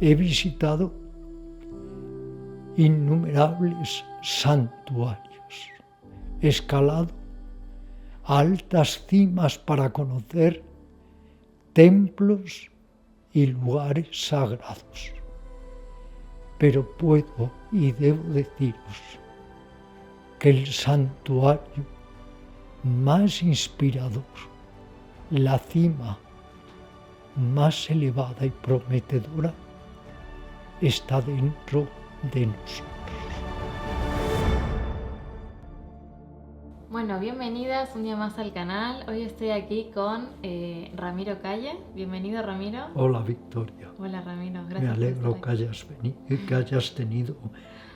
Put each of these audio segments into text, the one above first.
he visitado innumerables santuarios, he escalado a altas cimas para conocer templos y lugares sagrados. Pero puedo y debo deciros que el santuario más inspirador, la cima más elevada y prometedora, está dentro de nosotros. Bueno, bienvenidas un día más al canal. Hoy estoy aquí con Ramiro Calle. Bienvenido, Ramiro. Hola, Victoria. Hola, Ramiro. Gracias. Me alegro que hayas tenido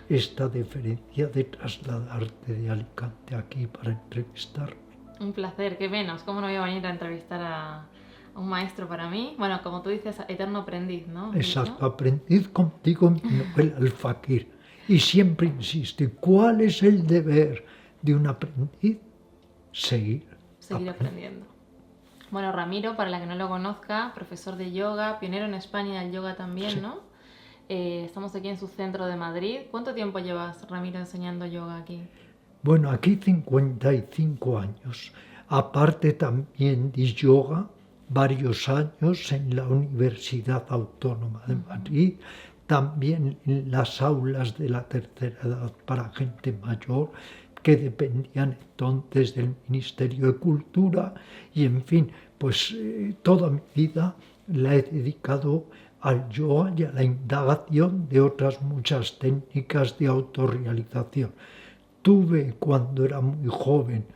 esta deferencia de trasladarte de Alicante aquí para entrevistarme. Un placer, qué menos. ¿Cómo no voy a venir a entrevistar a un maestro para mí? Bueno, como tú dices, eterno aprendiz, ¿no? Exacto, aprendiz contigo en mi novela El Fakir. Y siempre insisto, ¿cuál es el deber de un aprendiz? Seguir aprendiendo. Bueno, Ramiro, para la que no lo conozca, profesor de yoga, pionero en España del yoga también, sí, ¿no? Estamos aquí en su centro de Madrid. ¿Cuánto tiempo llevas, Ramiro, enseñando yoga aquí? Bueno, aquí 55 años. Aparte también de yoga, varios años en la Universidad Autónoma de Madrid, también en las aulas de la tercera edad para gente mayor, que dependían entonces del Ministerio de Cultura, y en fin, pues toda mi vida la he dedicado al yoga y a la indagación de otras muchas técnicas de autorrealización. Tuve, cuando era muy joven,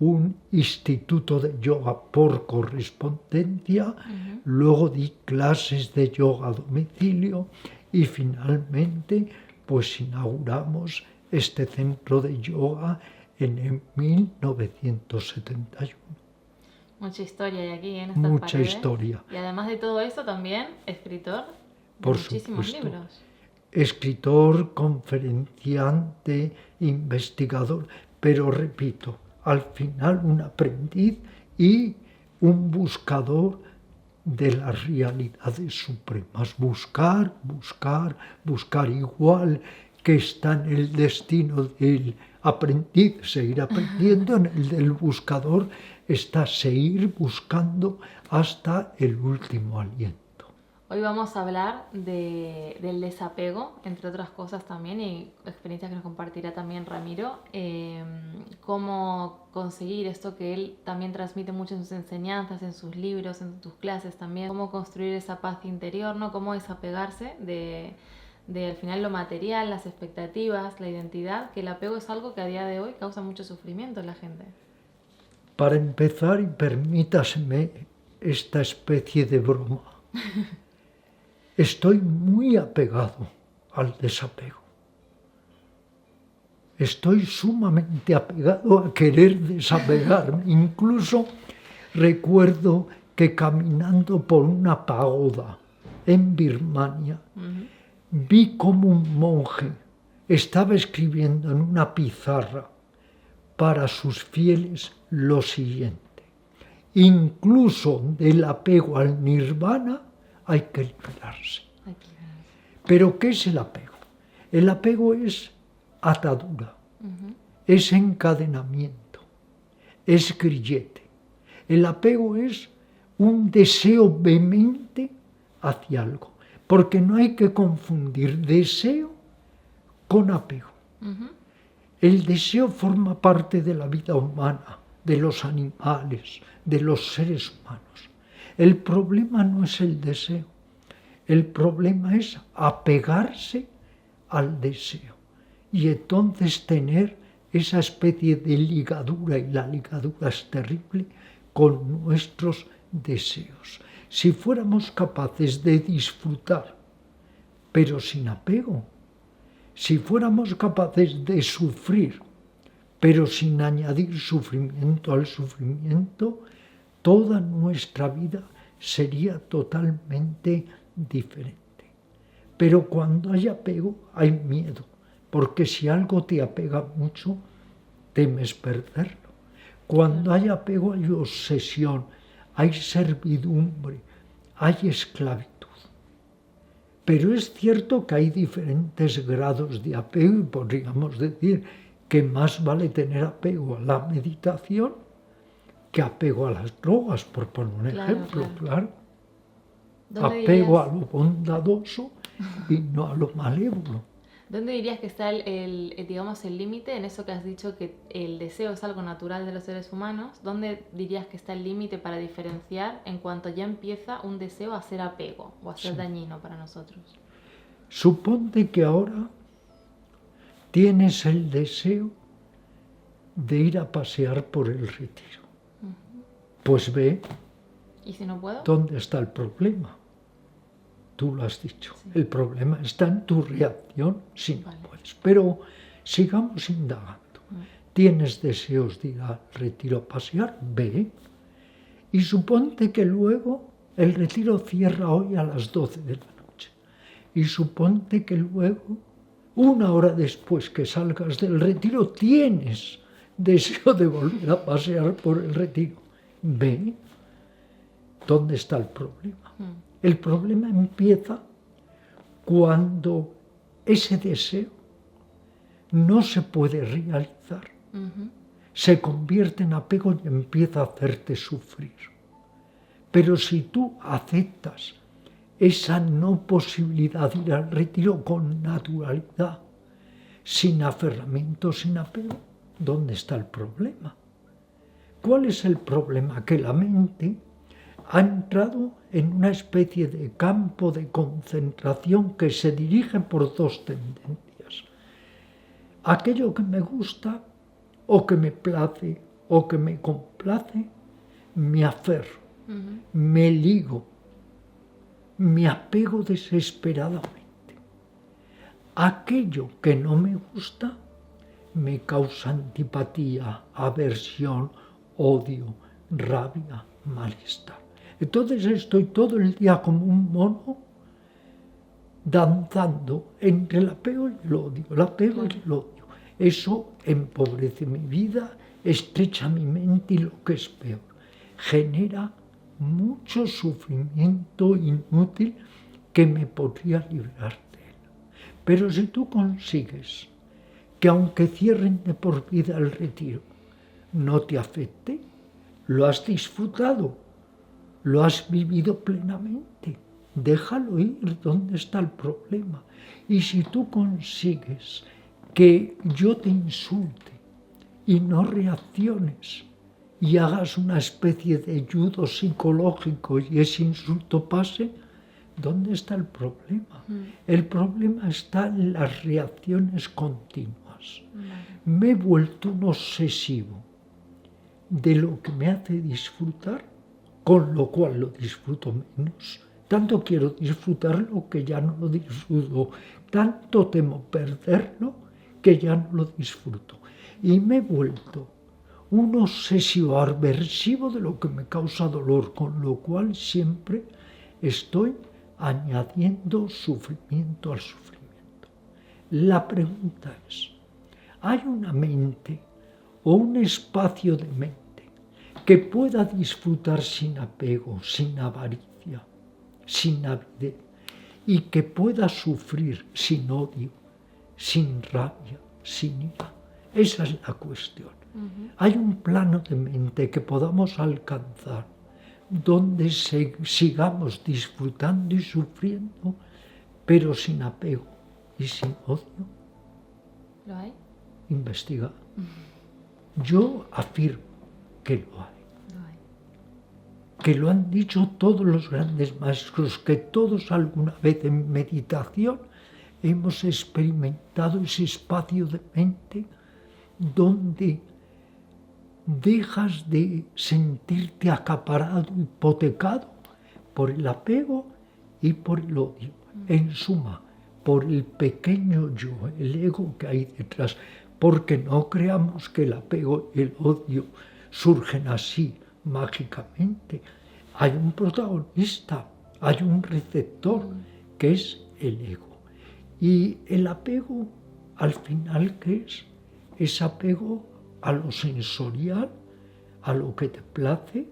un instituto de yoga por correspondencia, luego di clases de yoga a domicilio y finalmente pues inauguramos este centro de yoga en 1971. Mucha historia hay aquí en estas Mucha paredes. Historia. Y además de todo eso también escritor de muchísimos libros. Escritor, conferenciante, investigador, pero repito, al final un aprendiz y un buscador de las realidades supremas. Buscar, igual que está en el destino del aprendiz, seguir aprendiendo, en el del buscador está seguir buscando hasta el último aliento. Hoy vamos a hablar del desapego, entre otras cosas también, y experiencias que nos compartirá también Ramiro, cómo conseguir esto que él también transmite mucho en sus enseñanzas, en sus libros, en sus clases también, cómo construir esa paz interior, ¿no? Cómo desapegarse de al final lo material, las expectativas, la identidad, que el apego es algo que a día de hoy causa mucho sufrimiento en la gente. Para empezar, y permítaseme esta especie de broma, estoy muy apegado al desapego. Estoy sumamente apegado a querer desapegarme. Incluso recuerdo que caminando por una pagoda en Birmania, vi como un monje estaba escribiendo en una pizarra para sus fieles lo siguiente: incluso del apego al nirvana hay que liberarse. ¿Pero qué es el apego? El apego es atadura, es encadenamiento, es grillete. El apego es un deseo vehemente hacia algo, porque no hay que confundir deseo con apego. El deseo forma parte de la vida humana, de los animales, de los seres humanos. El problema no es el deseo, el problema es apegarse al deseo y entonces tener esa especie de ligadura, y la ligadura es terrible, con nuestros deseos. Si fuéramos capaces de disfrutar, pero sin apego, si fuéramos capaces de sufrir, pero sin añadir sufrimiento al sufrimiento, toda nuestra vida sería totalmente diferente. Pero cuando hay apego, hay miedo, porque si algo te apega mucho, temes perderlo. Cuando hay apego, hay obsesión, hay servidumbre, hay esclavitud. Pero es cierto que hay diferentes grados de apego y podríamos decir que más vale tener apego a la meditación que apego a las drogas, por poner un ejemplo, claro. Apego a lo bondadoso y no a lo malévolo. ¿Dónde dirías que está digamos, el límite en eso que has dicho que el deseo es algo natural de los seres humanos? ¿Dónde dirías que está el límite para diferenciar en cuanto ya empieza un deseo a ser apego o a ser dañino para nosotros? Suponte que ahora tienes el deseo de ir a pasear por el retiro. Pues ve. ¿Y si no puedo? ¿Dónde está el problema? Tú lo has dicho. Sí. El problema está en tu reacción si no puedes. Pero sigamos indagando. ¿Tienes deseos de ir al retiro a pasear? Ve. Y suponte que luego el retiro cierra hoy a las 12 de la noche. Y suponte que luego, una hora después que salgas del retiro, tienes deseo de volver a pasear por el retiro. Ve. ¿Dónde está el problema? El problema empieza cuando ese deseo no se puede realizar. Se convierte en apego y empieza a hacerte sufrir. Pero si tú aceptas esa no posibilidad de ir al retiro con naturalidad, sin aferramiento, sin apego, ¿dónde está el problema? ¿Cuál es el problema? Que la mente ha entrado en una especie de campo de concentración que se dirige por dos tendencias. Aquello que me gusta o que me place o que me complace, me aferro, me ligo, me apego desesperadamente. Aquello que no me gusta me causa antipatía, aversión, odio, rabia, malestar. Entonces estoy todo el día como un mono danzando entre el apego y el odio, el apego y el odio. Eso empobrece mi vida, estrecha mi mente y lo que es peor, genera mucho sufrimiento inútil que me podría librar de él. Pero si tú consigues que aunque cierren de por vida el retiro, no te afecte, lo has disfrutado, lo has vivido plenamente, déjalo ir, ¿dónde está el problema? Y si tú consigues que yo te insulte y no reacciones y hagas una especie de judo psicológico y ese insulto pase, ¿dónde está el problema? El problema está en las reacciones continuas. Me he vuelto un obsesivo de lo que me hace disfrutar, con lo cual lo disfruto menos. Tanto quiero disfrutarlo que ya no lo disfruto. Tanto temo perderlo que ya no lo disfruto. Y me he vuelto un obsesivo aversivo de lo que me causa dolor, con lo cual siempre estoy añadiendo sufrimiento al sufrimiento. La pregunta es, ¿hay una mente o un espacio de mente que pueda disfrutar sin apego, sin avaricia, sin avidez, y que pueda sufrir sin odio, sin rabia, sin ira? Esa es la cuestión. Hay un plano de mente que podamos alcanzar donde sigamos disfrutando y sufriendo, pero sin apego y sin odio. ¿Lo hay? Investiga. Yo afirmo que lo hay. Que lo han dicho todos los grandes maestros, que todos alguna vez en meditación hemos experimentado ese espacio de mente donde dejas de sentirte acaparado, hipotecado por el apego y por el odio. En suma, por el pequeño yo, el ego que hay detrás, porque no creamos que el apego y el odio surgen así, mágicamente. Hay un protagonista, hay un receptor, que es el ego. Y el apego, al final, ¿qué es? Es apego a lo sensorial, a lo que te place,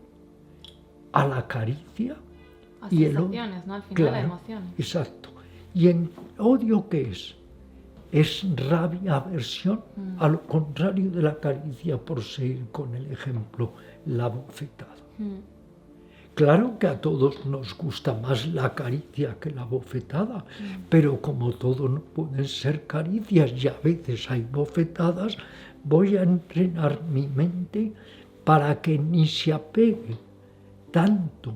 a la caricia. A sensaciones, ¿no? Al final, claro, a emociones. Exacto. ¿Y en odio qué es? Es rabia, aversión, a lo contrario de la caricia, por seguir con el ejemplo, la bofetada. Claro que a todos nos gusta más la caricia que la bofetada, pero como todo no pueden ser caricias y a veces hay bofetadas, voy a entrenar mi mente para que ni se apegue tanto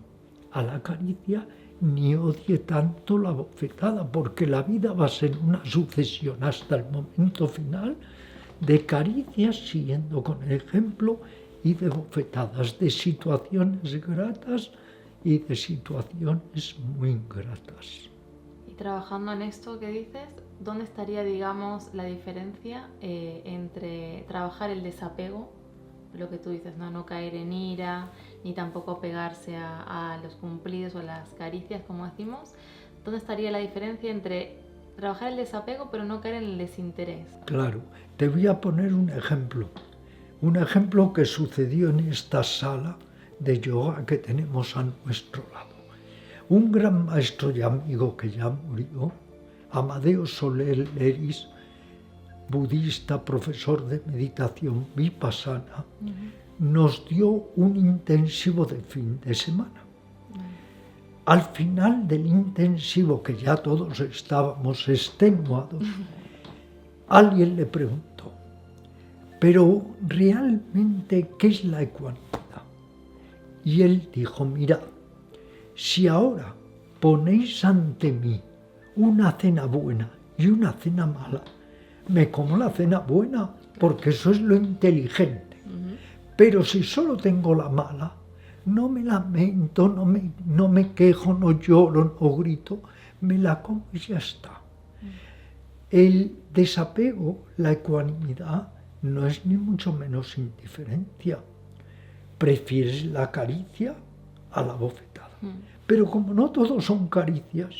a la caricia ni odie tanto la bofetada, porque la vida va a ser una sucesión hasta el momento final de caricias siguiendo con el ejemplo y de bofetadas, de situaciones gratas y de situaciones muy ingratas. Y trabajando en esto que dices, ¿dónde estaría, digamos, la diferencia entre trabajar el desapego, lo que tú dices, no caer en ira, ni tampoco pegarse a los cumplidos o a las caricias, como decimos? ¿Dónde estaría la diferencia entre trabajar el desapego pero no caer en el desinterés? Claro, te voy a poner un ejemplo que sucedió en esta sala de yoga que tenemos a nuestro lado. Un gran maestro y amigo que ya murió, Amadeo Soler Leris, budista, profesor de meditación vipassana, nos dio un intensivo de fin de semana. Al final del intensivo, que ya todos estábamos extenuados, alguien le preguntó, ¿pero realmente qué es la ecuanimidad? Y él dijo, mirad, si ahora ponéis ante mí una cena buena y una cena mala, me como la cena buena, porque eso es lo inteligente. Pero si solo tengo la mala, no me lamento, no me quejo, no lloro, no grito, me la como y ya está. El desapego, la ecuanimidad, no es ni mucho menos indiferencia. Prefieres la caricia a la bofetada. Pero como no todos son caricias,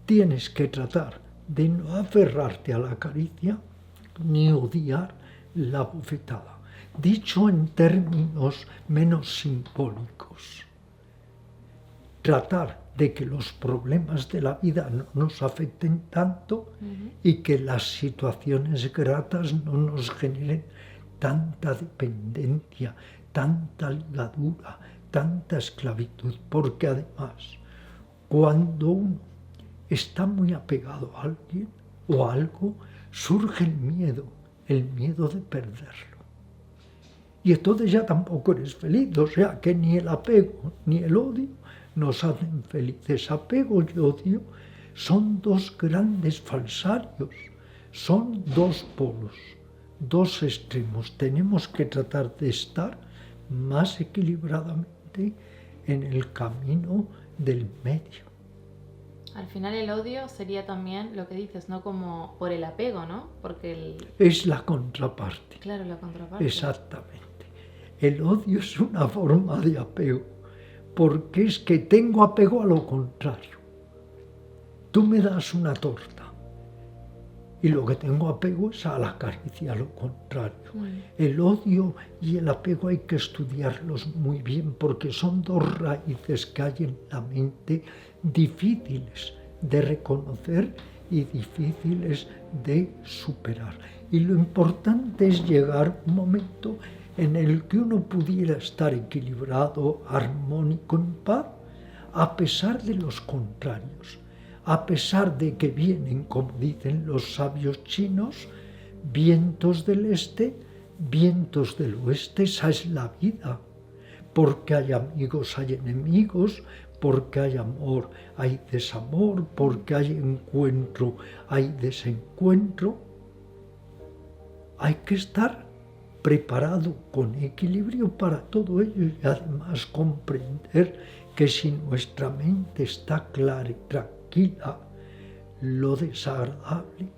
tienes que tratar de no aferrarte a la caricia ni odiar la bofetada. Dicho en términos menos simbólicos, tratar de que los problemas de la vida no nos afecten tanto y que las situaciones gratas no nos generen tanta dependencia, tanta ligadura, tanta esclavitud, porque además, cuando uno está muy apegado a alguien o a algo, surge el miedo de perderlo. Y entonces ya tampoco eres feliz, o sea que ni el apego ni el odio nos hacen felices. Apego y odio son dos grandes falsarios, son dos polos, dos extremos. Tenemos que tratar de estar más equilibradamente en el camino del medio. Al final el odio sería también lo que dices, no como por el apego, ¿no? Porque es la contraparte. Claro, la contraparte. Exactamente. El odio es una forma de apego, porque es que tengo apego a lo contrario. Tú me das una torta y lo que tengo apego es a la caricia, a lo contrario. El odio y el apego hay que estudiarlos muy bien porque son dos raíces que hay en la mente difíciles de reconocer y difíciles de superar. Y lo importante es llegar a un momento en el que uno pudiera estar equilibrado, armónico, en paz, a pesar de los contrarios, a pesar de que vienen, como dicen los sabios chinos, vientos del este, vientos del oeste. Esa es la vida, porque hay amigos, hay enemigos, porque hay amor, hay desamor, porque hay encuentro, hay desencuentro. Hay que estar preparado con equilibrio para todo ello y además comprender que si nuestra mente está clara y tranquila, lo desagradable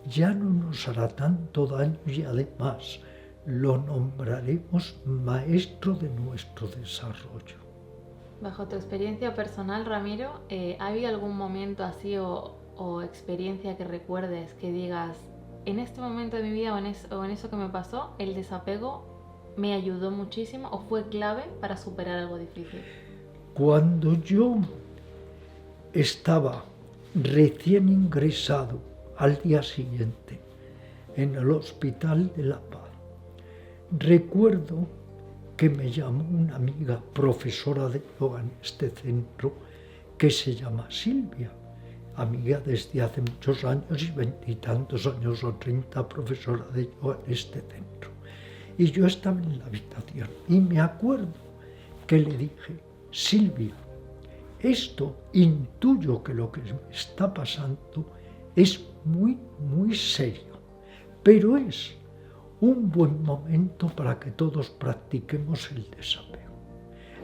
ya no nos hará tanto daño y además lo nombraremos maestro de nuestro desarrollo. Bajo tu experiencia personal, Ramiro, ¿ha habido algún momento así o experiencia que recuerdes que digas, en este momento de mi vida o en eso que me pasó, el desapego me ayudó muchísimo o fue clave para superar algo difícil? Cuando yo estaba recién ingresado al día siguiente en el Hospital de la Paz. Recuerdo que me llamó una amiga profesora de yoga en este centro que se llama Silvia, amiga desde hace muchos años y 20 y tantos años o 30, profesora de yoga en este centro. Y yo estaba en la habitación y me acuerdo que le dije: Silvia, esto intuyo que lo que me está pasando es muy, muy serio, pero es un buen momento para que todos practiquemos el desapego.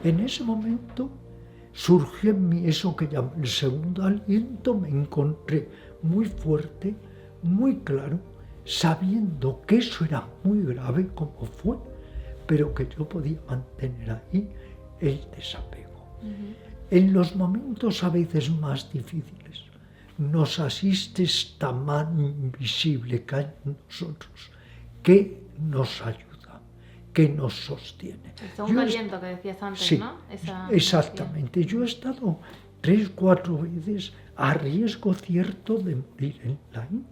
En ese momento surgió en mí eso que llamo el segundo aliento, me encontré muy fuerte, muy claro, sabiendo que eso era muy grave como fue, pero que yo podía mantener ahí el desapego. En los momentos a veces más difíciles nos asiste esta mano invisible que hay en nosotros, que nos ayuda, que nos sostiene. El segundo aliento que decías antes, sí, ¿no? Exactamente. Yo he estado 3, 4 veces a riesgo cierto de morir en la India,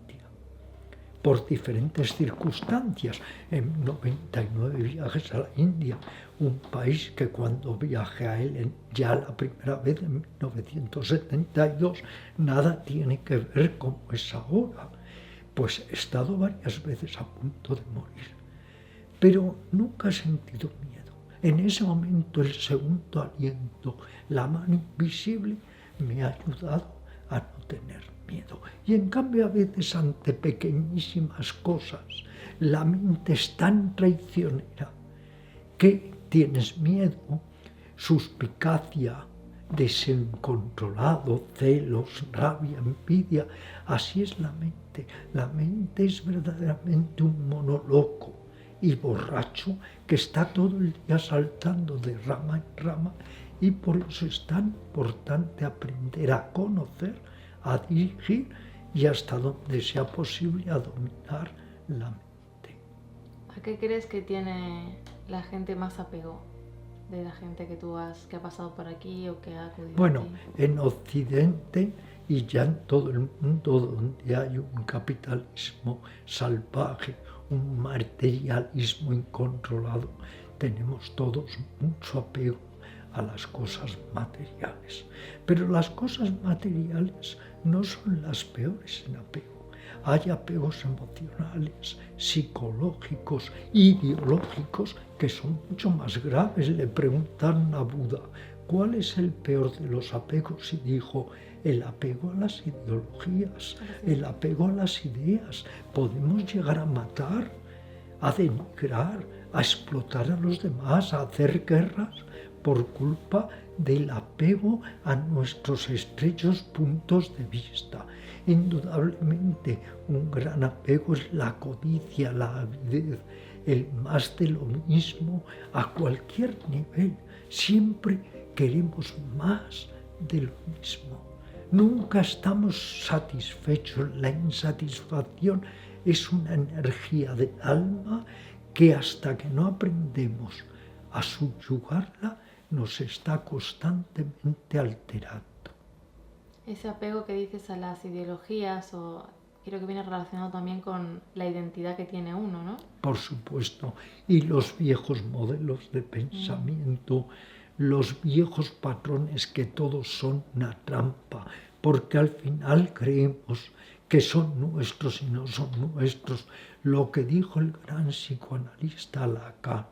por diferentes circunstancias. En 99 viajes a la India, un país que cuando viajé a él ya la primera vez en 1972, nada tiene que ver como es ahora. Pues he estado varias veces a punto de morir, pero nunca he sentido miedo. En ese momento el segundo aliento, la mano invisible, me ha ayudado a no tener miedo. Y en cambio a veces ante pequeñísimas cosas, la mente es tan traicionera que tienes miedo, suspicacia, deseo incontrolado, celos, rabia, envidia. Así es la mente. La mente es verdaderamente un mono loco y borracho que está todo el día saltando de rama en rama, y por eso es tan importante aprender a conocer, a dirigir y hasta donde sea posible a dominar la mente. ¿A qué crees que tiene la gente más apego? De la gente que que ha pasado por aquí o que ha acudido Bueno, aquí. en Occidente y ya en todo el mundo donde hay un capitalismo salvaje, un materialismo incontrolado, tenemos todos mucho apego a las cosas materiales. Pero las cosas materiales no son las peores en apego. Hay apegos emocionales, psicológicos, ideológicos, que son mucho más graves. Le preguntaron a Buda, ¿cuál es el peor de los apegos? Y dijo, el apego a las ideologías, el apego a las ideas. Podemos llegar a matar, a denigrar, a explotar a los demás, a hacer guerras por culpa del apego a nuestros estrechos puntos de vista. Indudablemente, un gran apego es la codicia, la avidez, el más de lo mismo a cualquier nivel. Siempre queremos más de lo mismo. Nunca estamos satisfechos. La insatisfacción es una energía del alma que hasta que no aprendemos a subyugarla, nos está constantemente alterando. Ese apego que dices a las ideologías, o creo que viene relacionado también con la identidad que tiene uno, ¿no? Por supuesto, y los viejos modelos de pensamiento, los viejos patrones que todos son una trampa, porque al final creemos que son nuestros y no son nuestros. Lo que dijo el gran psicoanalista Lacan,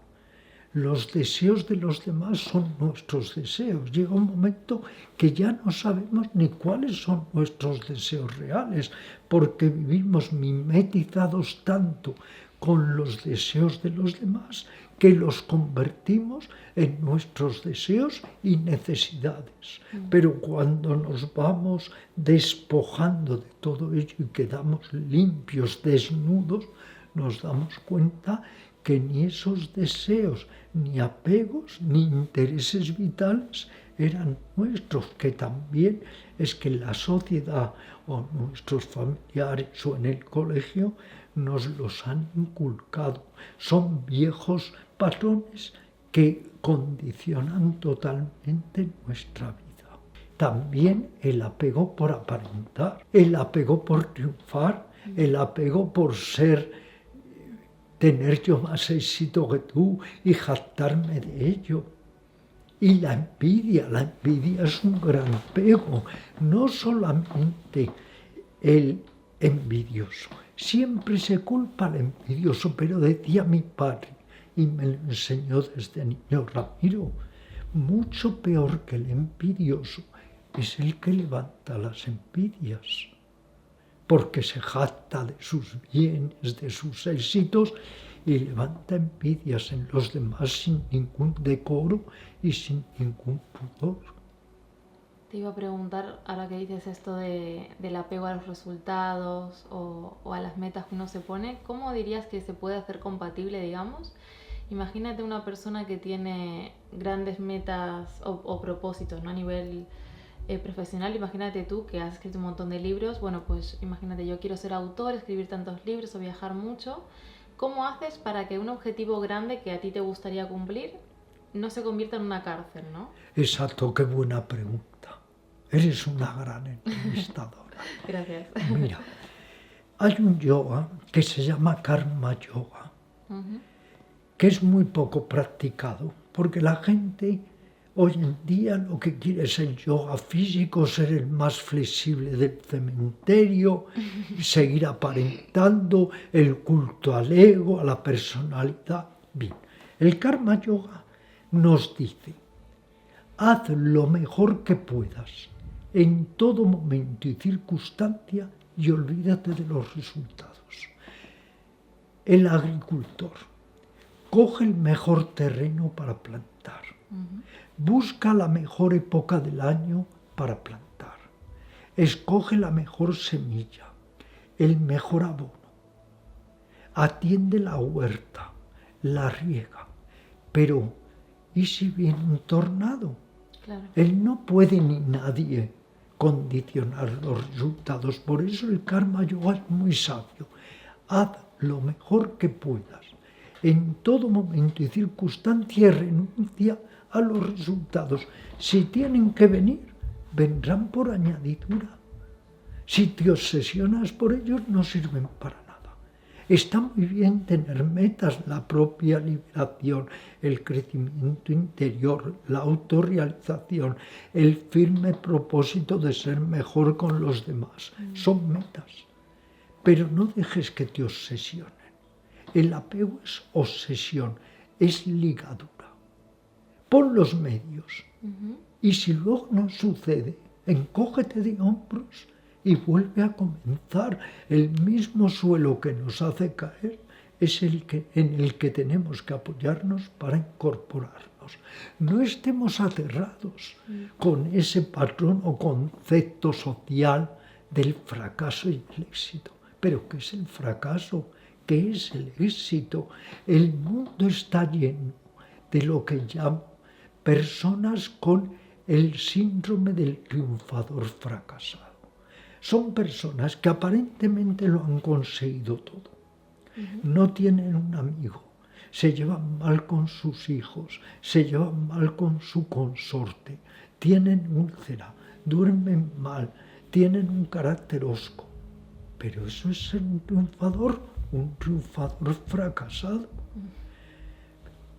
los deseos de los demás son nuestros deseos. Llega un momento que ya no sabemos ni cuáles son nuestros deseos reales, porque vivimos mimetizados tanto con los deseos de los demás que los convertimos en nuestros deseos y necesidades. Pero cuando nos vamos despojando de todo ello y quedamos limpios, desnudos, nos damos cuenta que ni esos deseos, ni apegos, ni intereses vitales eran nuestros, que también es que la sociedad o nuestros familiares o en el colegio nos los han inculcado. Son viejos patrones que condicionan totalmente nuestra vida. también el apego por aparentar, el apego por triunfar, el apego por tener yo más éxito que tú y jactarme de ello. Y la envidia es un gran apego, no solamente el envidioso. Siempre se culpa al envidioso, pero decía mi padre, y me lo enseñó desde niño Ramiro, mucho peor que el envidioso es el que levanta las envidias, porque se jacta de sus bienes, de sus éxitos, y levanta envidias en los demás sin ningún decoro y sin ningún pudor. Te iba a preguntar, ahora que dices esto del apego a los resultados o a las metas que uno se pone, ¿cómo dirías que se puede hacer compatible, digamos? Imagínate una persona que tiene grandes metas o propósitos, ¿no? A nivel profesional. Imagínate tú que has escrito un montón de libros. Bueno, pues imagínate, yo quiero ser autor, escribir tantos libros o viajar mucho. ¿Cómo haces para que un objetivo grande que a ti te gustaría cumplir no se convierta en una cárcel, ¿no? Exacto, qué buena pregunta. Eres una gran entrevistadora. Gracias. Mira, hay un yoga que se llama Karma Yoga, que es muy poco practicado, porque la gente hoy en día lo que quiere es el yoga físico, ser el más flexible del cementerio, seguir aparentando el culto al ego, a la personalidad. Bien, el Karma Yoga nos dice, haz lo mejor que puedas en todo momento y circunstancia y olvídate de los resultados. El agricultor coge el mejor terreno para plantar, busca la mejor época del año para plantar, escoge la mejor semilla, el mejor abono, atiende la huerta, la riega, pero ¿y si viene un tornado? Claro. Él no puede ni nadie condicionar los resultados. Por eso el Karma Yoga es muy sabio. Haz lo mejor que puedas en todo momento y circunstancia y renuncia a los resultados. Si tienen que venir, vendrán por añadidura. Si te obsesionas por ellos, no sirven para nada. Está muy bien tener metas, la propia liberación, el crecimiento interior, la autorrealización, el firme propósito de ser mejor con los demás. Son metas. Pero no dejes que te obsesionen. El apego es obsesión, es ligadura. Pon los medios. Y si luego no sucede, encógete de hombros y vuelve a comenzar. El mismo suelo que nos hace caer es en el que tenemos que apoyarnos para incorporarnos. No estemos aterrados con ese patrón o concepto social del fracaso y el éxito. ¿Pero qué es el fracaso? ¿Qué es el éxito? El mundo está lleno de lo que llamo personas con el síndrome del triunfador fracasado. Son personas que aparentemente lo han conseguido todo. No tienen un amigo, se llevan mal con sus hijos, se llevan mal con su consorte, tienen úlcera, duermen mal, tienen un carácter hosco. Pero eso es ser un triunfador fracasado.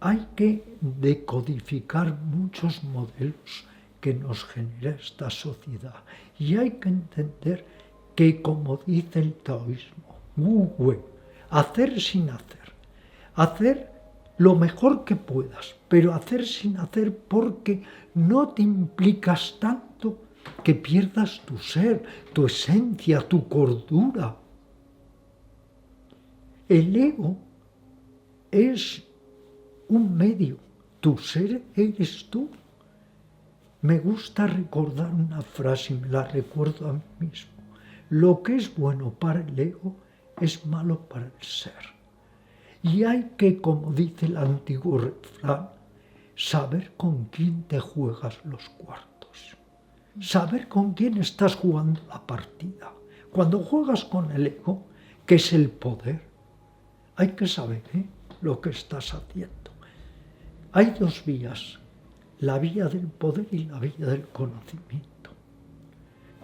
Hay que decodificar muchos modelos que nos genera esta sociedad. Y hay que entender que, como dice el taoísmo, Wu Wei, hacer sin hacer. Hacer lo mejor que puedas, pero hacer sin hacer porque no te implicas tanto que pierdas tu ser, tu esencia, tu cordura. El ego es un medio, tu ser eres tú. Me gusta recordar una frase y me la recuerdo a mí mismo. Lo que es bueno para el ego es malo para el ser. Y hay que, como dice el antiguo refrán, saber con quién te juegas los cuartos. Saber con quién estás jugando la partida. Cuando juegas con el ego, que es el poder, hay que saber lo que estás haciendo. Hay dos vías, la vía del poder y la vía del conocimiento.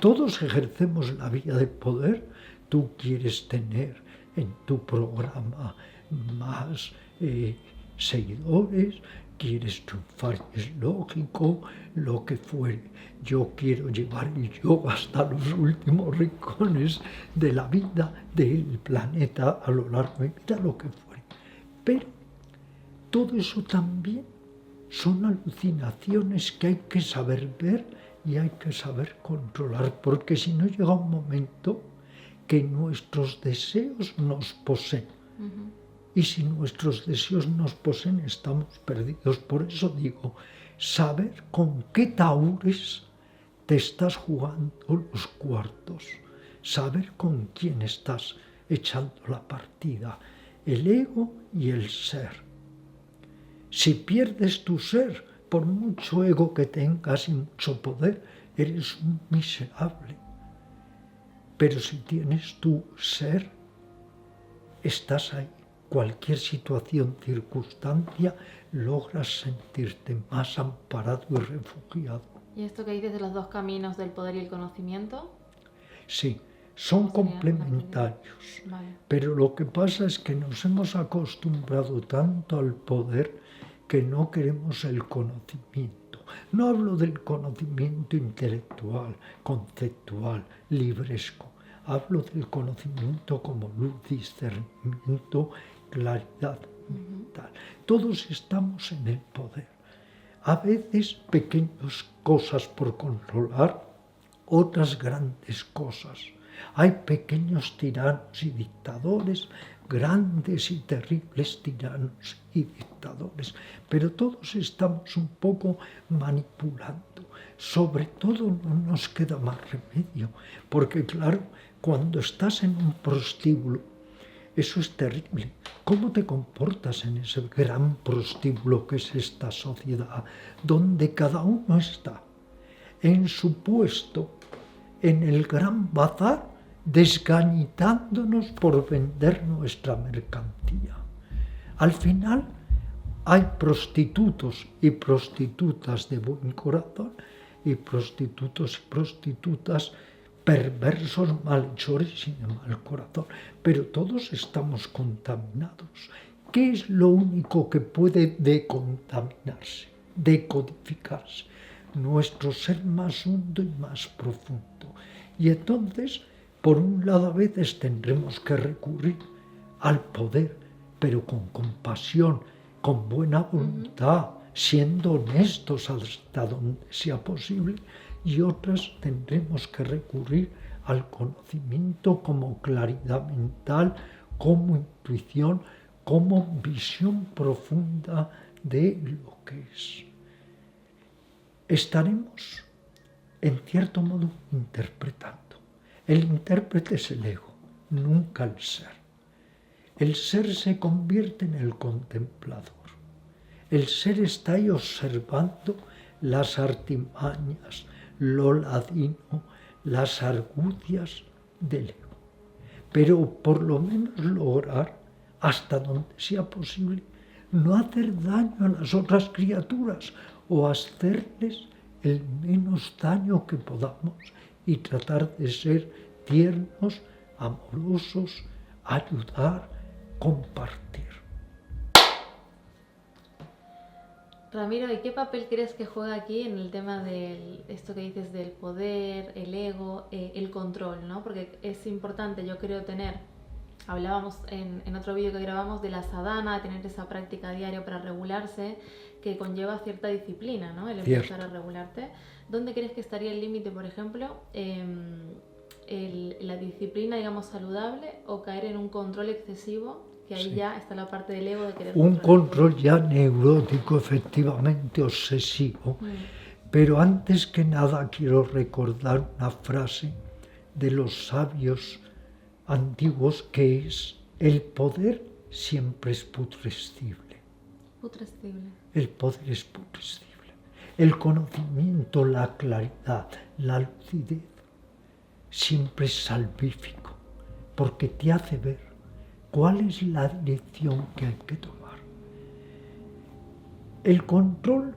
Todos ejercemos la vía del poder. Tú quieres tener en tu programa más seguidores, quieres triunfar, es lógico, lo que fuere. Yo quiero llevar el yoga hasta los últimos rincones de la vida, del planeta, a lo largo de mi vida, lo que fuere. Pero todo eso también son alucinaciones que hay que saber ver y hay que saber controlar, porque si no llega un momento que nuestros deseos nos poseen. Y si nuestros deseos nos poseen, estamos perdidos. Por eso digo, saber con qué tahúres te estás jugando los cuartos, saber con quién estás echando la partida, el ego y el ser. Si pierdes tu ser, por mucho ego que tengas y mucho poder, eres un miserable. Pero si tienes tu ser, estás ahí. Cualquier situación, circunstancia, logras sentirte más amparado y refugiado. ¿Y esto que dices de los dos caminos del poder y el conocimiento? Sí, son complementarios. Vale. Pero lo que pasa es que nos hemos acostumbrado tanto al poder que no queremos el conocimiento. No hablo del conocimiento intelectual, conceptual, libresco. Hablo del conocimiento como luz, discernimiento, claridad mental. Todos estamos en el poder. A veces pequeñas cosas por controlar, otras grandes cosas. Hay pequeños tiranos y dictadores, grandes y terribles tiranos y dictadores, pero todos estamos un poco manipulando. Sobre todo no nos queda más remedio, porque claro, cuando estás en un prostíbulo, eso es terrible. ¿Cómo te comportas en ese gran prostíbulo que es esta sociedad, donde cada uno está en su puesto, en el gran bazar, desgañitándonos por vender nuestra mercancía? Al final hay prostitutos y prostitutas de buen corazón y prostitutos y prostitutas perversos, malhechores y de mal corazón. Pero todos estamos contaminados. ¿Qué es lo único que puede decontaminarse, decodificarse? Nuestro ser más hondo y más profundo. Y entonces, por un lado, a veces tendremos que recurrir al poder, pero con compasión, con buena voluntad, siendo honestos hasta donde sea posible, y otras tendremos que recurrir al conocimiento como claridad mental, como intuición, como visión profunda de lo que es. Estaremos, en cierto modo, interpretando. El intérprete es el ego, nunca el ser. El ser se convierte en el contemplador. El ser está ahí observando las artimañas, lo ladino, las argucias del ego. Pero por lo menos lograr, hasta donde sea posible, no hacer daño a las otras criaturas o hacerles el menos daño que podamos y tratar de ser tiernos, amorosos, ayudar, compartir. Ramiro, ¿y qué papel crees que juega aquí en el tema de esto que dices del poder, el ego, el control, ¿no? Porque es importante, yo creo, hablábamos en otro vídeo que grabamos de la sadhana, de tener esa práctica diaria para regularse, que conlleva cierta disciplina, ¿no? El empezar a regularte. ¿Dónde crees que estaría el límite, por ejemplo, la disciplina, digamos, saludable o caer en un control excesivo? Que ahí ya está la parte del ego de querer un control ya neurótico, efectivamente obsesivo. Pero antes que nada quiero recordar una frase de los sabios antiguos que es: el poder siempre es putrescible. Putrescible. El poder es putrescible. El conocimiento, la claridad, la lucidez siempre es salvífico, porque te hace ver cuál es la dirección que hay que tomar. El control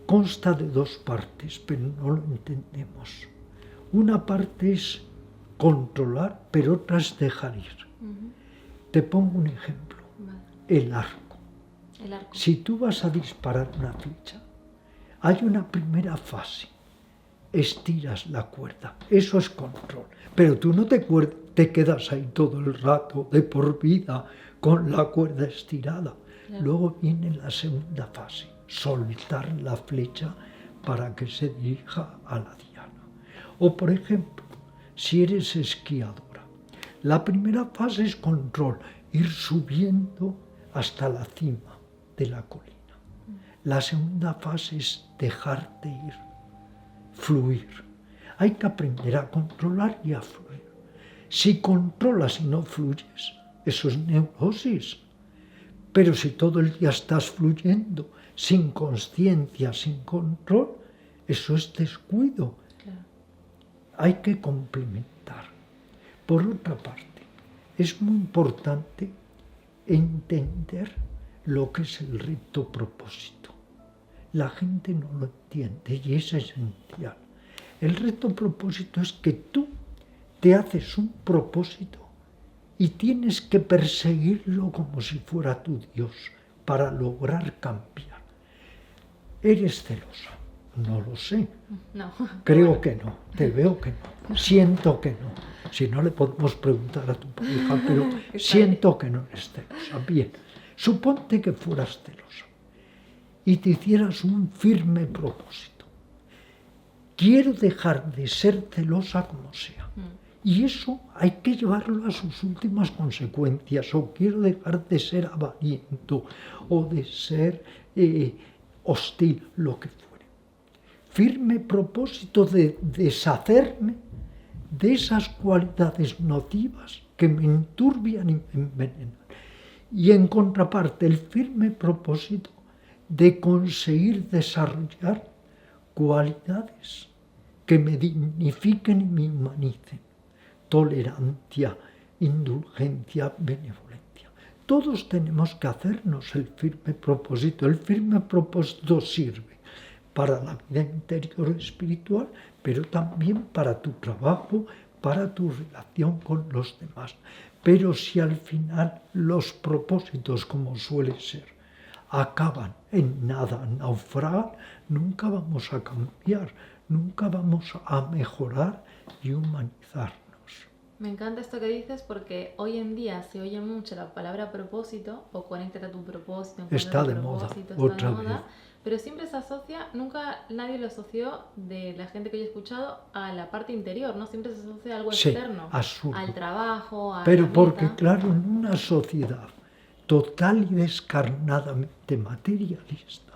consta de dos partes, pero no lo entendemos. Una parte es controlar, pero otra es dejar ir. Te pongo un ejemplo. Vale. El arco. El arco. Si tú vas a disparar una flecha, hay una primera fase. Estiras la cuerda. Eso es control. Pero tú no te quedas ahí todo el rato, de por vida, con la cuerda estirada. Claro. Luego viene la segunda fase. Soltar la flecha para que se dirija a la diana. O por ejemplo, si eres esquiadora, la primera fase es control, ir subiendo hasta la cima de la colina. La segunda fase es dejarte ir, fluir. Hay que aprender a controlar y a fluir. Si controlas y no fluyes, eso es neurosis. Pero si todo el día estás fluyendo, sin consciencia, sin control, eso es descuido. Claro. Hay que complementar. Por otra parte, es muy importante entender lo que es el recto propósito. La gente no lo entiende y es esencial. El recto propósito es que tú te haces un propósito y tienes que perseguirlo como si fuera tu Dios para lograr cambiar. ¿Eres celosa? No lo sé. No. Creo que no. Te veo que no. Siento que no. Si no, le podemos preguntar a tu pareja, pero siento que no eres celosa. Bien, suponte que fueras celosa y te hicieras un firme propósito. Quiero dejar de ser celosa como sea. Y eso hay que llevarlo a sus últimas consecuencias. O quiero dejar de ser avariento o de ser hostil, lo que fuere. Firme propósito de deshacerme de esas cualidades nocivas que me enturbian y me envenenan. Y en contraparte, el firme propósito de conseguir desarrollar cualidades que me dignifiquen y me humanicen. Tolerancia, indulgencia, benevolencia. Todos tenemos que hacernos el firme propósito. El firme propósito sirve para la vida interior espiritual, pero también para tu trabajo, para tu relación con los demás. Pero si al final los propósitos, como suele ser, acaban en nada, naufragan, nunca vamos a cambiar, nunca vamos a mejorar y humanizarnos. Me encanta esto que dices porque hoy en día se oye mucho la palabra propósito o conéctate a tu propósito. Está de moda, otra vez. Pero siempre se asocia, nunca nadie lo asoció de la gente que yo he escuchado a la parte interior, ¿no? Siempre se asocia a algo externo, absurdo. Al trabajo, a Pero la porque, meta. claro, en una sociedad total y descarnadamente materialista,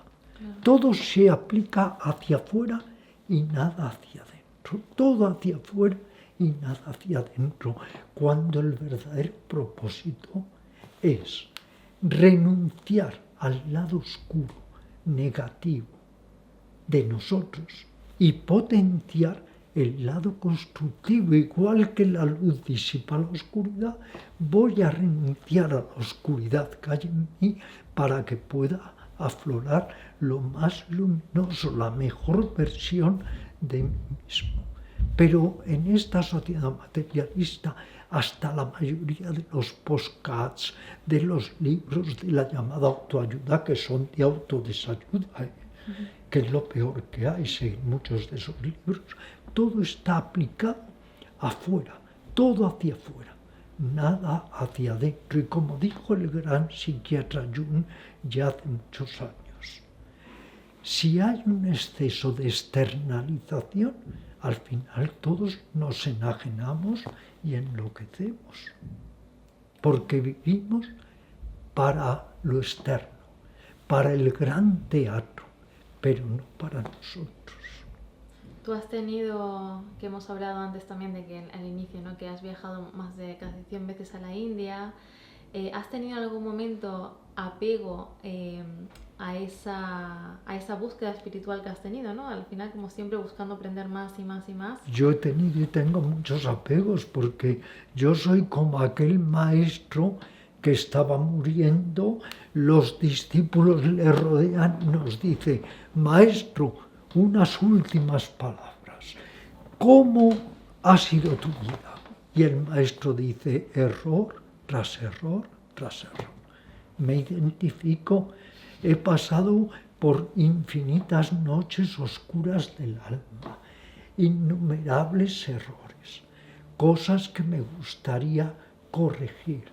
todo se aplica hacia afuera y nada hacia adentro. Todo hacia afuera y nada hacia adentro, cuando el verdadero propósito es renunciar al lado oscuro, negativo de nosotros y potenciar el lado constructivo. Igual que la luz disipa la oscuridad, voy a renunciar a la oscuridad que hay en mí para que pueda aflorar lo más luminoso, la mejor versión de mí mismo. Pero en esta sociedad materialista, hasta la mayoría de los podcasts, de los libros de la llamada autoayuda, que son de autodesayuda, que es lo peor que hay, según muchos de esos libros, todo está aplicado afuera, todo hacia afuera, nada hacia adentro. Y como dijo el gran psiquiatra Jung ya hace muchos años, si hay un exceso de externalización, al final todos nos enajenamos y enloquecemos, porque vivimos para lo externo, para el gran teatro, pero no para nosotros. Tú has tenido, que hemos hablado antes también de que al inicio, ¿no? Que has viajado más de casi 100 veces a la India. ¿Has tenido en algún momento apego a esa búsqueda espiritual que has tenido, ¿no? Al final, como siempre, buscando aprender más y más y más. Yo he tenido y tengo muchos apegos porque yo soy como aquel maestro que estaba muriendo, los discípulos le rodean y nos dice: maestro, unas últimas palabras. ¿Cómo ha sido tu vida. Y el maestro dice error tras error tras error. Me identifico, he pasado por infinitas noches oscuras del alma, innumerables errores, cosas que me gustaría corregir,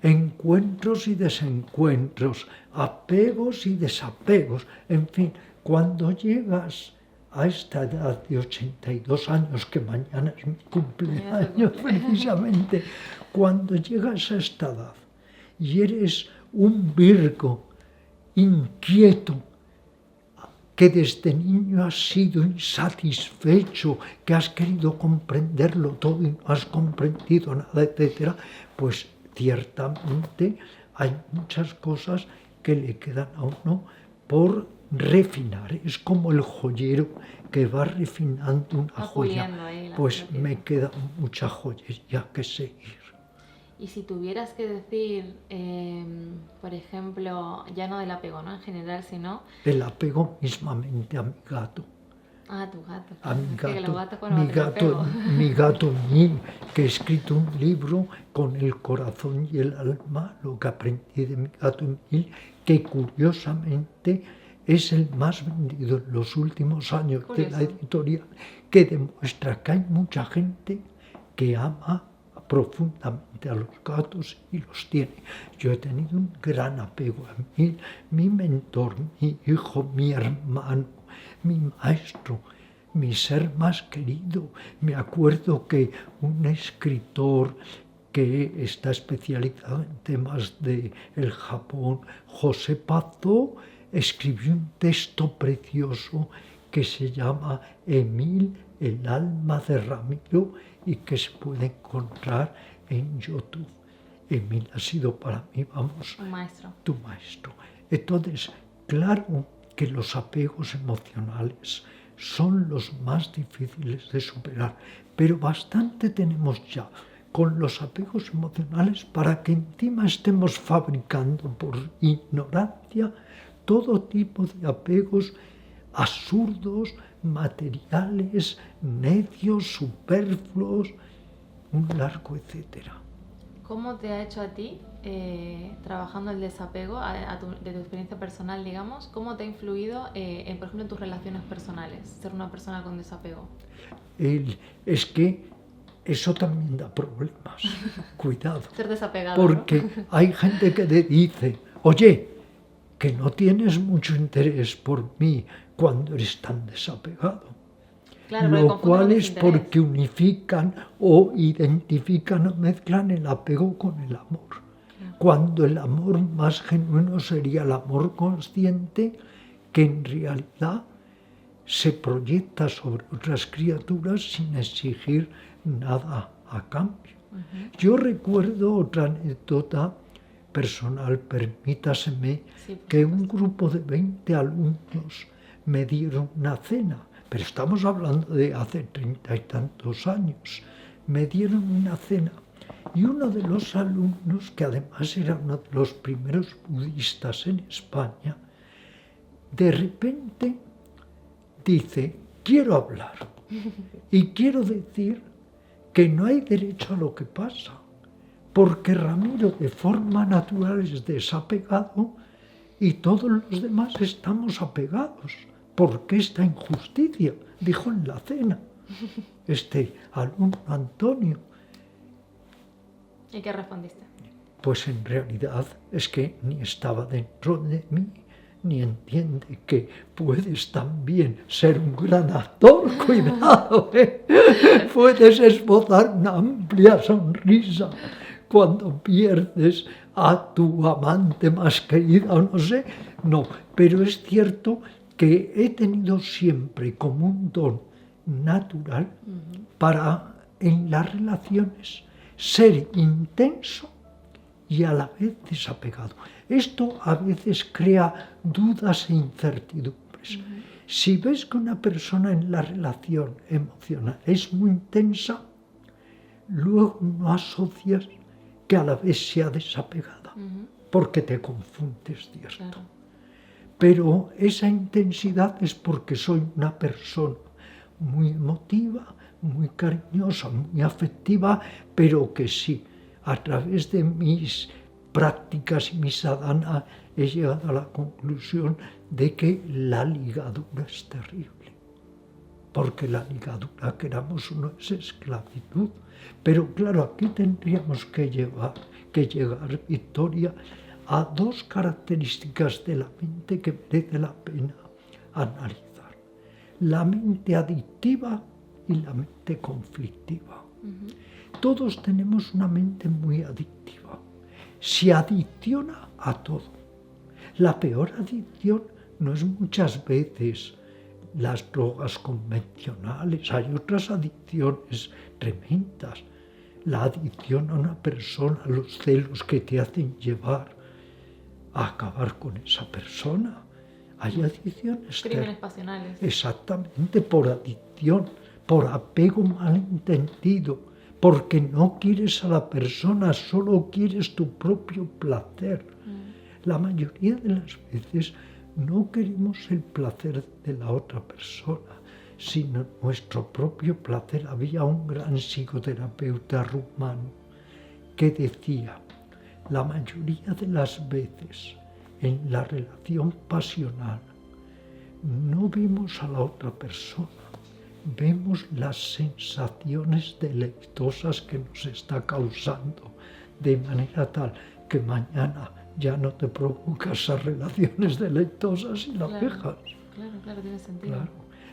encuentros y desencuentros, apegos y desapegos, en fin, cuando llegas a esta edad de 82 años, que mañana es mi cumpleaños precisamente, cuando llegas a esta edad y eres un Virgo inquieto, que desde niño has sido insatisfecho, que has querido comprenderlo todo y no has comprendido nada, etc., pues ciertamente hay muchas cosas que le quedan a uno por refinar. Es como el joyero que va refinando una joya. Pues me queda mucha joyería que seguir. Y si tuvieras que decir, por ejemplo, ya no del apego, ¿no? En general, sino... El apego mismamente a mi gato. Ah, tu gato. A mi gato, que los gatos, bueno, mi gato Emil, que he escrito un libro con el corazón y el alma, lo que aprendí de mi gato Emil, que curiosamente es el más vendido en los últimos años de la editorial, que demuestra que hay mucha gente que ama profundamente a los gatos y los tiene. Yo he tenido un gran apego a Emil, mi mentor, mi hijo, mi hermano, mi maestro, mi ser más querido. Me acuerdo que un escritor que está especializado en temas del Japón, José Pazó, escribió un texto precioso que se llama Emil, el alma de Ramiro, y que se puede encontrar en YouTube. Emil ha sido para mí, tu maestro. Entonces, claro que los apegos emocionales son los más difíciles de superar, pero bastante tenemos ya con los apegos emocionales para que encima estemos fabricando por ignorancia todo tipo de apegos absurdos, materiales, necios, superfluos, un largo etcétera. ¿Cómo te ha hecho a ti, trabajando el desapego, de tu experiencia personal, digamos, cómo te ha influido, por ejemplo, en tus relaciones personales, ser una persona con desapego? Es que eso también da problemas. Cuidado. Ser desapegado. Porque ¿no? Hay gente que te dice, oye, que no tienes mucho interés por mí cuando eres tan desapegado. Claro, lo cual es porque unifican o identifican o mezclan el apego con el amor. Claro. Cuando el amor más genuino sería el amor consciente, que en realidad se proyecta sobre otras criaturas sin exigir nada a cambio. Yo recuerdo otra anécdota personal, permítaseme, que un grupo de 20 alumnos me dieron una cena, pero estamos hablando de hace 30 y tantos años, me dieron una cena y uno de los alumnos, que además era uno de los primeros budistas en España, de repente dice, quiero hablar y quiero decir que no hay derecho a lo que pasa, porque Ramiro de forma natural es desapegado y todos los demás estamos apegados. ¿Por qué esta injusticia? Dijo en la cena este alumno Antonio. ¿Y qué respondiste? Pues en realidad es que ni estaba dentro de mí, ni entiende que puedes también ser un gran actor, cuidado, puedes esbozar una amplia sonrisa cuando pierdes a tu amante más querida, o no sé, no, pero es cierto que he tenido siempre como un don natural para en las relaciones ser intenso y a la vez desapegado. Esto a veces crea dudas e incertidumbres. Si ves que una persona en la relación emocional es muy intensa, luego no asocias que a la vez sea desapegada, porque te confundes, ¿cierto? Claro. Pero esa intensidad es porque soy una persona muy emotiva, muy cariñosa, muy afectiva, pero que sí, a través de mis prácticas y mi sadhana he llegado a la conclusión de que la ligadura es terrible. Porque la ligadura, queramos o no, es esclavitud. Pero claro, aquí tendríamos que llegar, Victoria, a dos características de la mente que merece la pena analizar. La mente adictiva y la mente conflictiva. Todos tenemos una mente muy adictiva. Se adicciona a todo. La peor adicción no es muchas veces las drogas convencionales, hay otras adicciones tremendas. La adicción a una persona, los celos que te hacen llevar a acabar con esa persona. Hay adicciones. Crímenes pasionales. Exactamente, por adicción, por apego malentendido, porque no quieres a la persona, solo quieres tu propio placer. La mayoría de las veces no queremos el placer de la otra persona, sino nuestro propio placer. Había un gran psicoterapeuta rumano que decía, la mayoría de las veces en la relación pasional no vemos a la otra persona, vemos las sensaciones deleitosas que nos está causando, de manera tal que mañana ya no te provoca esas relaciones deleitosas y la dejas. Claro, tiene sentido. Claro.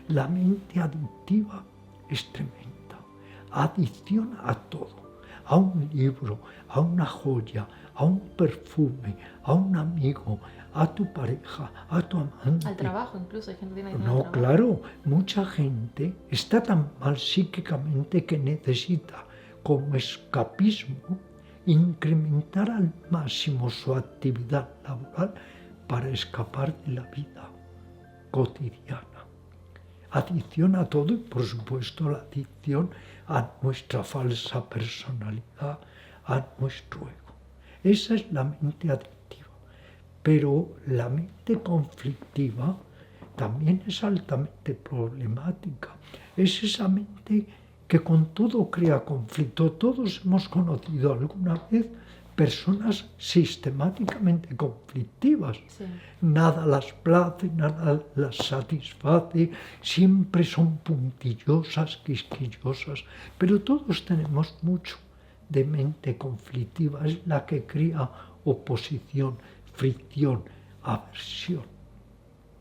La mente adictiva es tremenda. Adicciona a todo, a un libro, a una joya, a un perfume, a un amigo, a tu pareja, a tu amante. Al trabajo incluso, hay gente que tiene No, trabajo. claro, mucha gente está tan mal psíquicamente que necesita como escapismo incrementar al máximo su actividad laboral para escapar de la vida cotidiana. Adicción a todo y, por supuesto, la adicción a nuestra falsa personalidad, a nuestro ego. Esa es la mente adictiva. Pero la mente conflictiva también es altamente problemática. Es esa mente que con todo crea conflicto. Todos hemos conocido alguna vez personas sistemáticamente conflictivas. Sí. Nada las place, nada las satisface, siempre son puntillosas, quisquillosas, pero todos tenemos mucho de mente conflictiva, es la que crea oposición, fricción, aversión.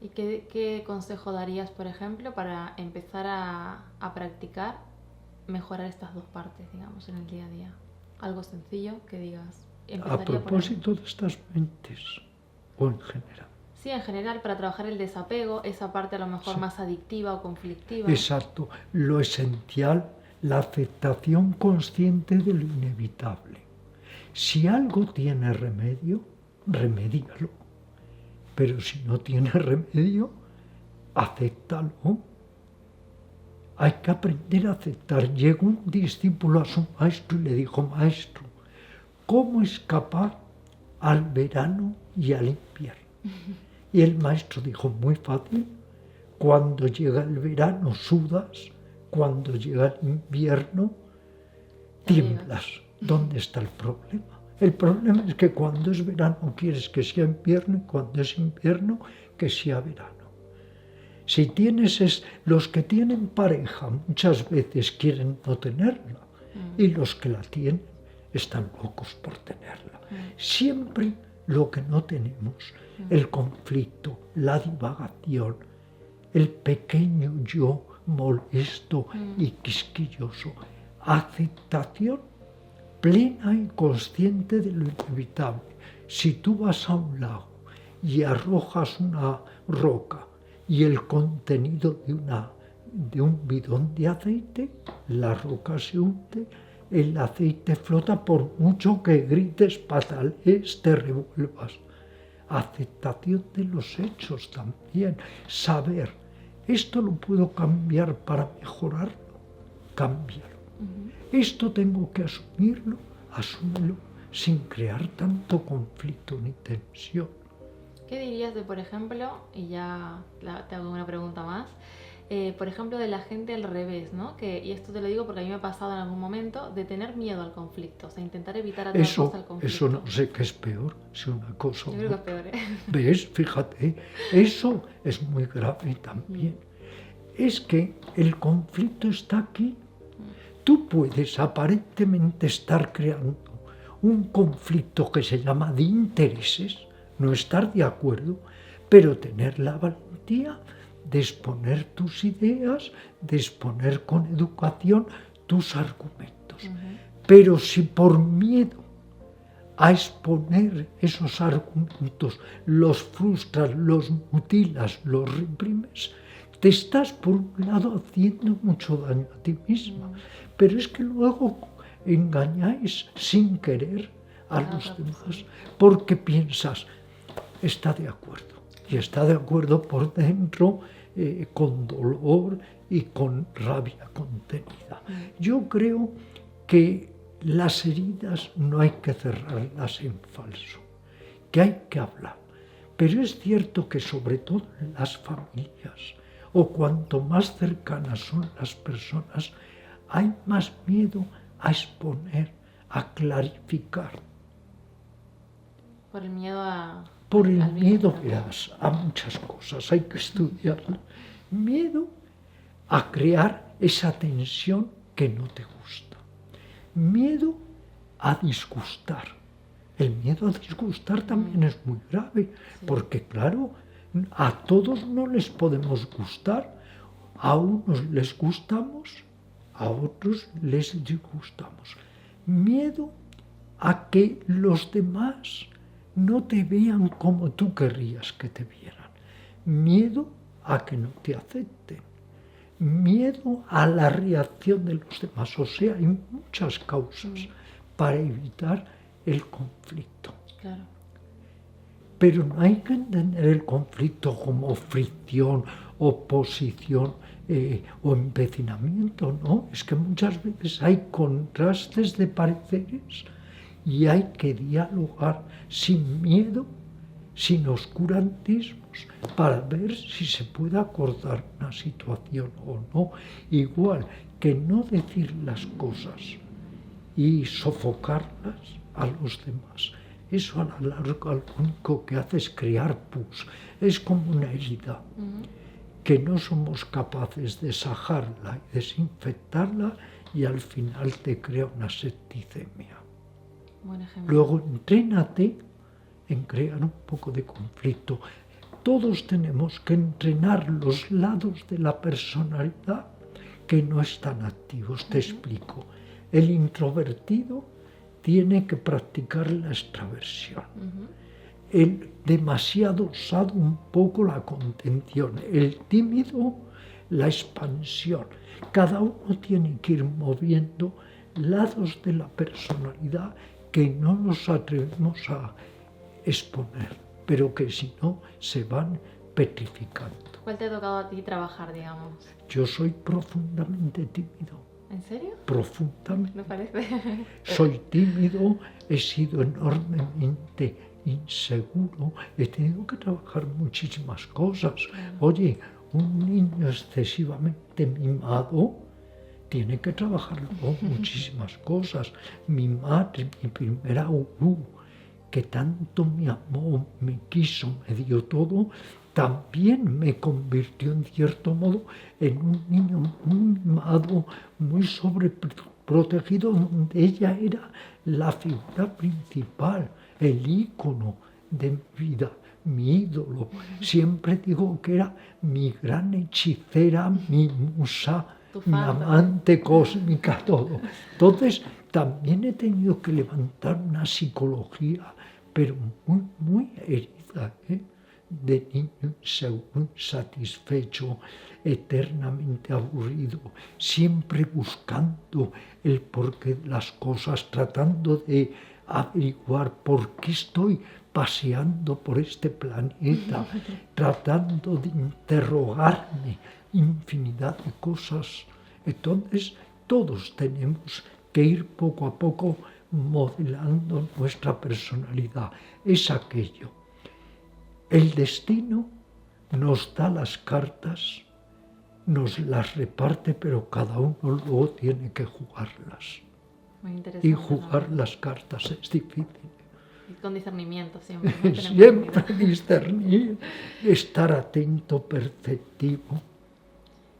¿Y qué consejo darías, por ejemplo, para empezar a practicar, mejorar estas dos partes, digamos, en el día a día? Algo sencillo que digas. A propósito de estas mentes, o en general. Sí, en general, para trabajar el desapego, esa parte a lo mejor Sí. más adictiva o conflictiva. Exacto, lo esencial, la aceptación consciente de lo inevitable. Si algo tiene remedio, remedíalo. Pero si no tiene remedio, acéptalo. Hay que aprender a aceptar. Llegó un discípulo a su maestro y le dijo, maestro, ¿cómo escapar al verano y al invierno? Y el maestro dijo, muy fácil, cuando llega el verano sudas, cuando llega el invierno tiemblas. ¿Dónde está el problema? El problema es que cuando es verano quieres que sea invierno y cuando es invierno que sea verano. Si tienes los que tienen pareja muchas veces quieren no tenerla y los que la tienen están locos por tenerla. Siempre lo que no tenemos, el conflicto, la divagación, el pequeño yo molesto y quisquilloso, aceptación plena y consciente de lo inevitable. Si tú vas a un lago y arrojas una roca y el contenido de un bidón de aceite, la roca se hunde, el aceite flota por mucho que grites, patalees, te revuelvas. Aceptación de los hechos también, saber, esto lo puedo cambiar para mejorarlo, cámbialo. Esto tengo que asumirlo, asúmelo, sin crear tanto conflicto ni tensión. ¿Qué dirías de, por ejemplo, y ya te hago una pregunta más, por ejemplo, de la gente al revés, ¿no? Y esto te lo digo porque a mí me ha pasado en algún momento, de tener miedo al conflicto, o sea, intentar evitar a toda costa el conflicto. Eso no sé qué es peor, si una cosa Yo creo que es peor, ¿eh? ¿Ves? Fíjate, eso es muy grave también. Es que el conflicto está aquí. Tú puedes aparentemente estar creando un conflicto que se llama de intereses, no estar de acuerdo, pero tener la valentía de exponer tus ideas, de exponer con educación tus argumentos. Pero si por miedo a exponer esos argumentos los frustras, los mutilas, los reprimes, te estás por un lado haciendo mucho daño a ti misma. Pero es que luego engañáis sin querer a los demás, porque piensas, está de acuerdo, y está de acuerdo por dentro, con dolor y con rabia contenida. Yo creo que las heridas no hay que cerrarlas en falso, que hay que hablar. Pero es cierto que sobre todo en las familias, o cuanto más cercanas son las personas, hay más miedo a exponer, a clarificar. Por el miedo a... Por el miedo, verás, a muchas cosas, hay que estudiarlo. Miedo a crear esa tensión que no te gusta. Miedo a disgustar. El miedo a disgustar también es muy grave, porque claro, a todos no les podemos gustar. A unos les gustamos, a otros les disgustamos. Miedo a que los demás no te vean como tú querrías que te vieran. Miedo a que no te acepten. Miedo a la reacción de los demás. O sea, hay muchas causas para evitar el conflicto. Claro. Pero no hay que entender el conflicto como fricción, oposición o empecinamiento, ¿no? Es que muchas veces hay contrastes de pareceres y hay que dialogar sin miedo, sin oscurantismos, para ver si se puede acordar una situación o no. Igual que no decir las cosas y sofocarlas a los demás. Eso a la larga lo único que hace es crear pus. Es como una herida que no somos capaces de sajarla y desinfectarla y al final te crea una septicemia. Buen ejemplo. Luego entrénate en crear un poco de conflicto. Todos tenemos que entrenar los lados de la personalidad que no están activos. Te explico. El introvertido tiene que practicar la extraversión. El demasiado usado un poco la contención. El tímido, la expansión. Cada uno tiene que ir moviendo lados de la personalidad que no nos atrevemos a exponer, pero que si no se van petrificando. ¿Cuál te ha tocado a ti trabajar, digamos? Yo soy profundamente tímido. ¿En serio? Profundamente. ¿No parece? Soy tímido, he sido enormemente inseguro, he tenido que trabajar muchísimas cosas. Oye, un niño excesivamente mimado tiene que trabajar muchísimas cosas. Mi madre, mi primera gurú, que tanto me amó, me quiso, me dio todo, también me convirtió en cierto modo en un niño muy mimado, muy sobreprotegido, donde ella era la figura principal, el ícono de mi vida, mi ídolo. Siempre digo que era mi gran hechicera, mi musa, mi amante cósmica, todo. Entonces, también he tenido que levantar una psicología, pero muy, muy herida, de niño inseguro, insatisfecho, eternamente aburrido, siempre buscando el porqué de las cosas, tratando de averiguar por qué estoy paseando por este planeta, tratando de interrogarme infinidad de cosas. Entonces, todos tenemos que ir poco a poco modelando nuestra personalidad. Es aquello. El destino nos da las cartas nos las reparte, pero cada uno luego tiene que jugarlas. Muy interesante. Y jugar las cartas es difícil. Y con discernimiento siempre. ¿no? Siempre discernir, estar atento, perceptivo.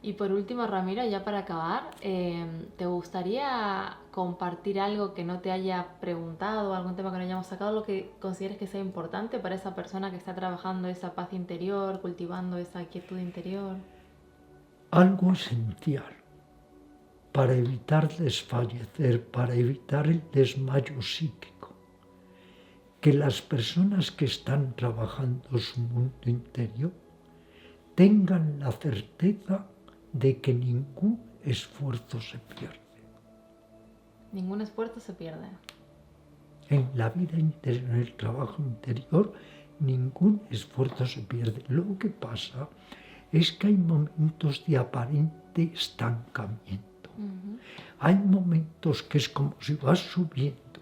Y por último, Ramiro, ya para acabar, ¿te gustaría compartir algo que no te haya preguntado, algún tema que no hayamos sacado, lo que consideres que sea importante para esa persona que está trabajando esa paz interior, cultivando esa quietud interior? Algo esencial para evitar desfallecer, para evitar el desmayo psíquico, que las personas que están trabajando su mundo interior tengan la certeza de que ningún esfuerzo se pierde. Ningún esfuerzo se pierde. En la vida interior, en el trabajo interior, ningún esfuerzo se pierde. Lo que pasa es que hay momentos de aparente estancamiento. Uh-huh. Hay momentos que es como si vas subiendo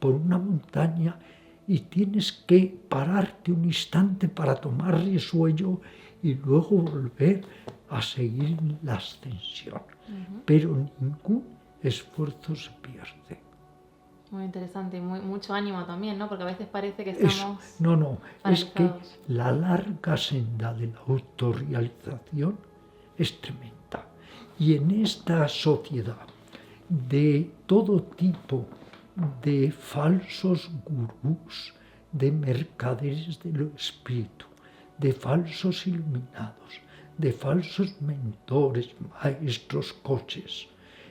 por una montaña y tienes que pararte un instante para tomar resuello y luego volver a seguir la ascensión. Uh-huh. Pero ningún esfuerzo se pierde. Muy interesante y mucho ánimo también, ¿no? Porque a veces parece que estamos... Es que la larga senda de la autorrealización es tremenda. Y en esta sociedad de todo tipo de falsos gurús, de mercaderes del espíritu, de falsos iluminados, de falsos mentores, maestros, coaches,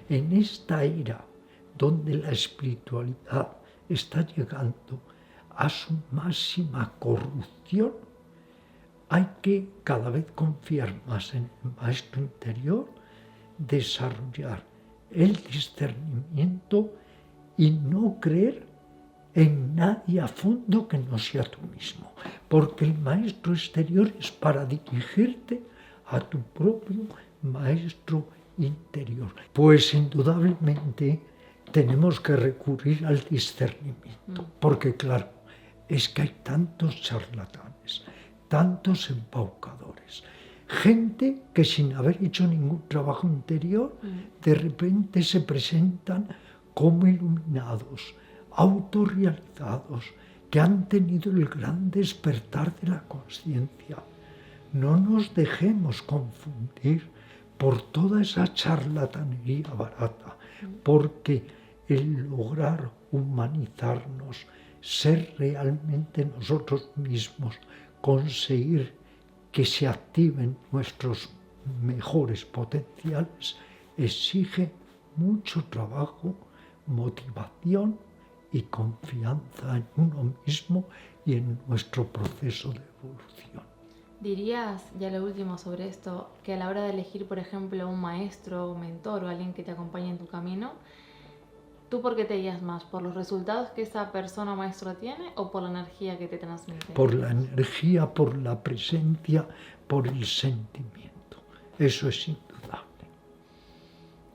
en esta era donde la espiritualidad está llegando a su máxima corrupción, hay que cada vez confiar más en el maestro interior, desarrollar el discernimiento y no creer en nadie a fondo que no sea tú mismo, porque el maestro exterior es para dirigirte a tu propio maestro interior. Pues indudablemente tenemos que recurrir al discernimiento, porque claro, es que hay tantos charlatanes, tantos embaucadores, gente que sin haber hecho ningún trabajo interior, de repente se presentan como iluminados, autorrealizados, que han tenido el gran despertar de la conciencia. No nos dejemos confundir por toda esa charlatanería barata, porque el lograr humanizarnos, ser realmente nosotros mismos, conseguir que se activen nuestros mejores potenciales, exige mucho trabajo, motivación y confianza en uno mismo y en nuestro proceso de evolución. ¿Dirías, ya lo último sobre esto, que a la hora de elegir, por ejemplo, un maestro, un mentor o alguien que te acompañe en tu camino, ¿tú por qué te guías más? ¿Por los resultados que esa persona o maestro tiene o por la energía que te transmite? Por la energía, por la presencia, por el sentimiento. Eso es indudable.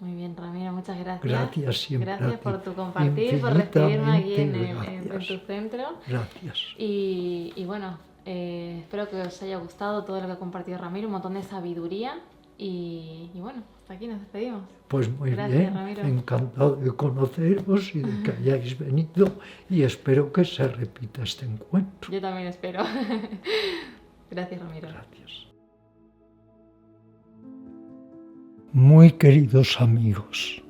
Muy bien, Ramiro, muchas gracias. Gracias siempre. Gracias por tu compartir, por recibirme aquí en tu centro. Gracias. Y bueno, espero que os haya gustado todo lo que ha compartido Ramiro, un montón de sabiduría. Y bueno, hasta aquí nos despedimos. Pues muy bien, Ramiro. Encantado de conoceros y de que hayáis venido y espero que se repita este encuentro. Yo también espero. Gracias, Ramiro. Gracias. Muy queridos amigos,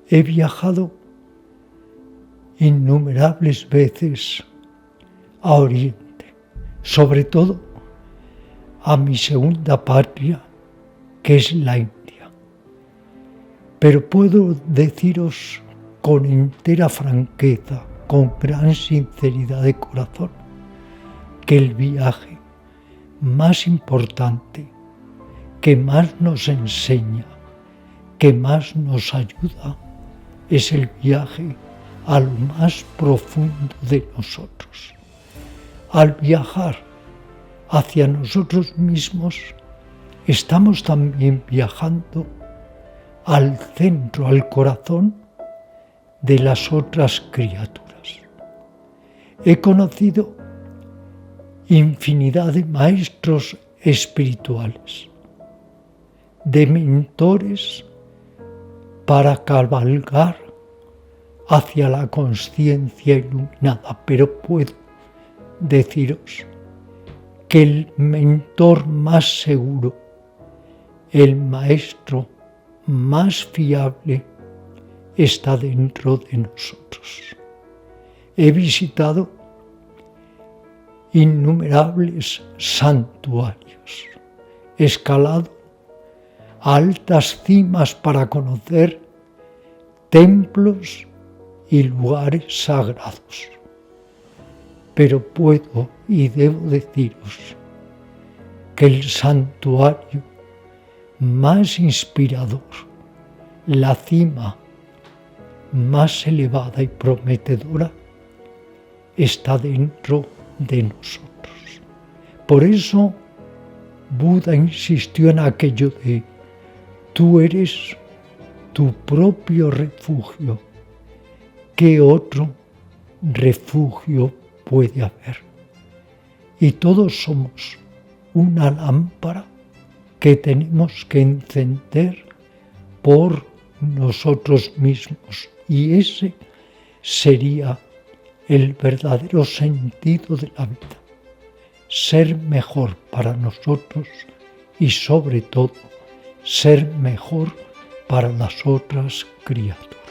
he viajado innumerables veces a Oriente, sobre todo a mi segunda patria, que es la India. Pero puedo deciros con entera franqueza, con gran sinceridad de corazón, que el viaje más importante, que más nos enseña, que más nos ayuda, es el viaje a lo más profundo de nosotros. Al viajar hacia nosotros mismos, estamos también viajando al centro, al corazón de las otras criaturas. He conocido infinidad de maestros espirituales, de mentores para cabalgar hacia la conciencia iluminada, pero puedo deciros que el mentor más seguro, el maestro más fiable, está dentro de nosotros. He visitado innumerables santuarios, escalado a altas cimas para conocer templos y lugares sagrados. Pero puedo y debo deciros que el santuario más inspirador, la cima más elevada y prometedora, está dentro de nosotros. Por eso Buda insistió en aquello de: tú eres tu propio refugio. ¿Qué otro refugio puede haber? Y todos somos una lámpara que tenemos que encender por nosotros mismos. Y ese sería el verdadero sentido de la vida. Ser mejor para nosotros y sobre todo ser mejor para las otras criaturas.